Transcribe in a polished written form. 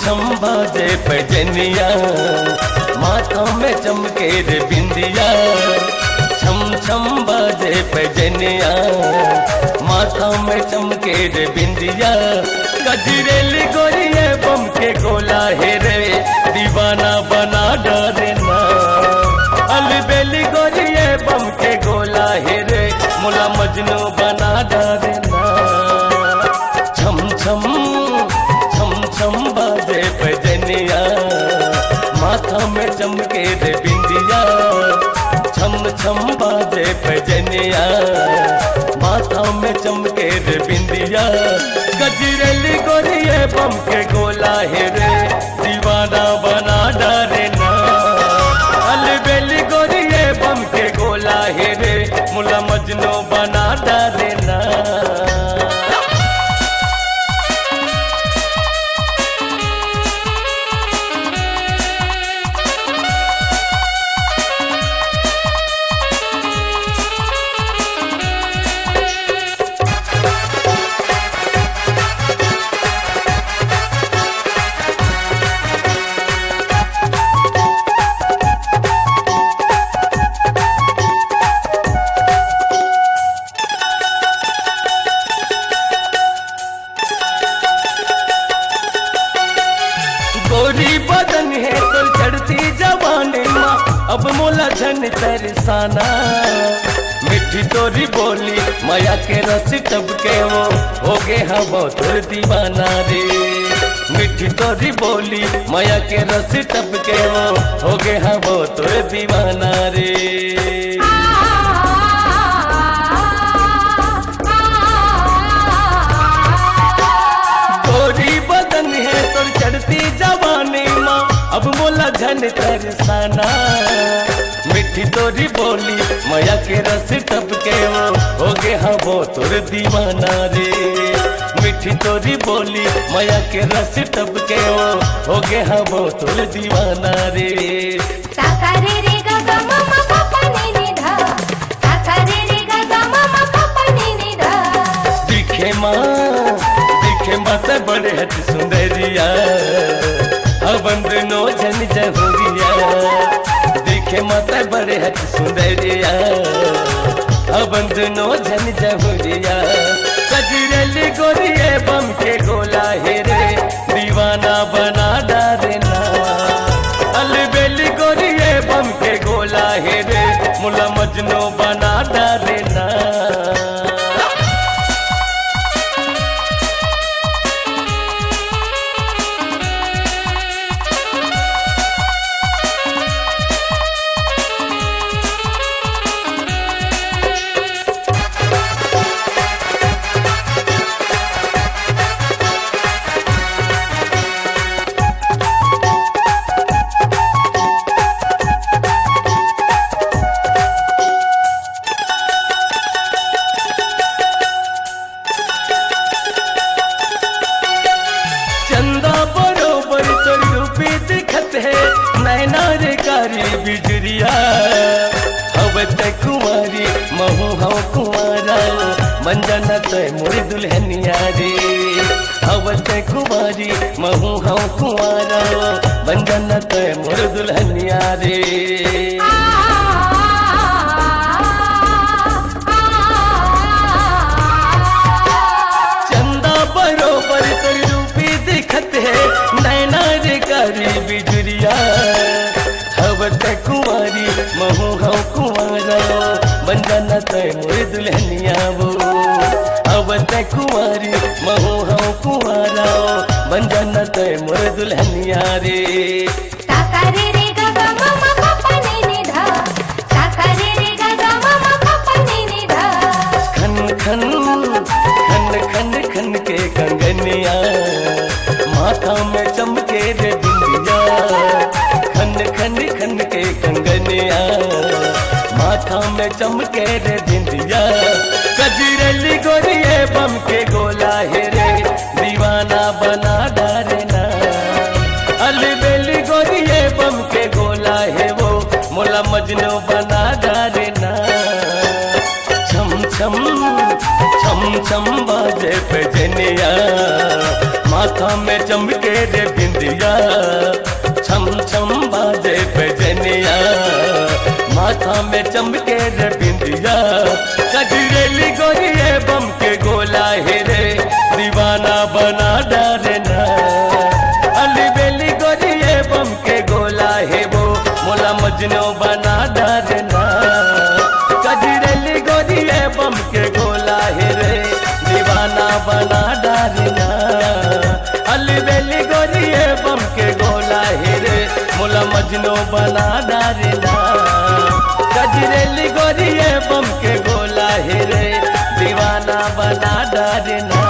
छम बाजे पैजनिया, माथा में चमके रे बिंदिया। छम छम बाजे पैजनिया, माथा में चमके रे बिंदिया। गजरेली गोरिये बम के गोला है रे, दीवाना बना डाले ना। अलबेली गोरिये बम के गोला है रे, मुला मजनू बना डाले ना। छम छम छम छम बाजे पैजनिया, माथा में चमके रे बिंदिया। छम छम बाजे पैजनिया, माथा में चमके रे बिंदिया। गजरेली गोरिये बम के गोला है रे, दीवाना बना डाले ना। अलबेली गोरिये बम के गोला है रे, मुला मजनू बना डाले ना। गोरी बदन है तो चढ़ती जवानी माँ, अब मोला झन तरसाना। मिठी तोरी बोली माया के रस टपके वो, हो गे हवा तोर दीवाना रे। मिठी तोरी बोली माया के रस टपके वो, हो गे हवा तोर दीवाना रे। गोरी बदन है तो चढ़ती जवानी माँ, अब मोला झन तरसाना। मिठी तोरी बोली माया के रस टपके वो, हो गे हवो तोर दीवाना रे। मिठी तोरी बोली माया के रस टपके वो, हो गे हवो तोर दीवाना रे। सा रे रे ग ग म म प प नि नि ध, सा रे रे ग ग म म प प नि नि ध। दिखे माता बड़े हट सुंदरिया, अबंद नो झन जहुरिया। दिखे माता बड़े हट सुंदरिया, अबंद नो झन जहुरिया। गजरेली गोरिये बम के गोला है रे, दीवाना बना डाले ना। अलबेली गोरिये बम के गोला है रे, मुला मजनू बना डाले ना। नैना रे कारी बिजरिया, हवत कुमारी महू हव कुमारा। मंजना तय मोर दुल्हनिया रे, हवत कुमारी महू हव कुमारा। मंजना तय मोर दुल्हनिया रे। चंदा बरोबर तोर रूपी दिखत है, नैना रे कारी बिजरिया। हवत कुमारी महू हव कुमारा, मंजना तय मोर दुल्हनिया वो। हवत कुमारी महू हव कुमारा, मंजना तय मोर दुल्हनिया रे। सा रे रे ग ग म म प प नि नि ध, सा रे रे ग ग म म प प नि नि ध। खन खन खन खन खन के कंगनिया, माथा में चमके रे बिंदिया। खन खन खन के कंगनिया, माथा में चमके रे बिंदिया। गजरेली गोरिये बम के गोला है रे, दीवाना बना डाले ना। अलबेली गोरिये बम के गोला है वो, मुला मजनू बना डाले ना। छम छम छम छम छम बाजे पैजनिया माथा में चमके रे बिंदिया छम छम बाजे पैजनिया माथा में चमके रे बिंदिया कजरेली गोरिये बम के गोला है रे दीवाना बना डालना अली बेली गोरिये बम के गोला है वो मोला मजनू बना डालना कजरेली गोरिये बम के गोला है रे दीवाना बना डालना अली बेली गोरिये बम के गोला है रे मोला मजनू बना डालना कजरेली गोरिये बम के गोला है रे दीवाना बना डालना।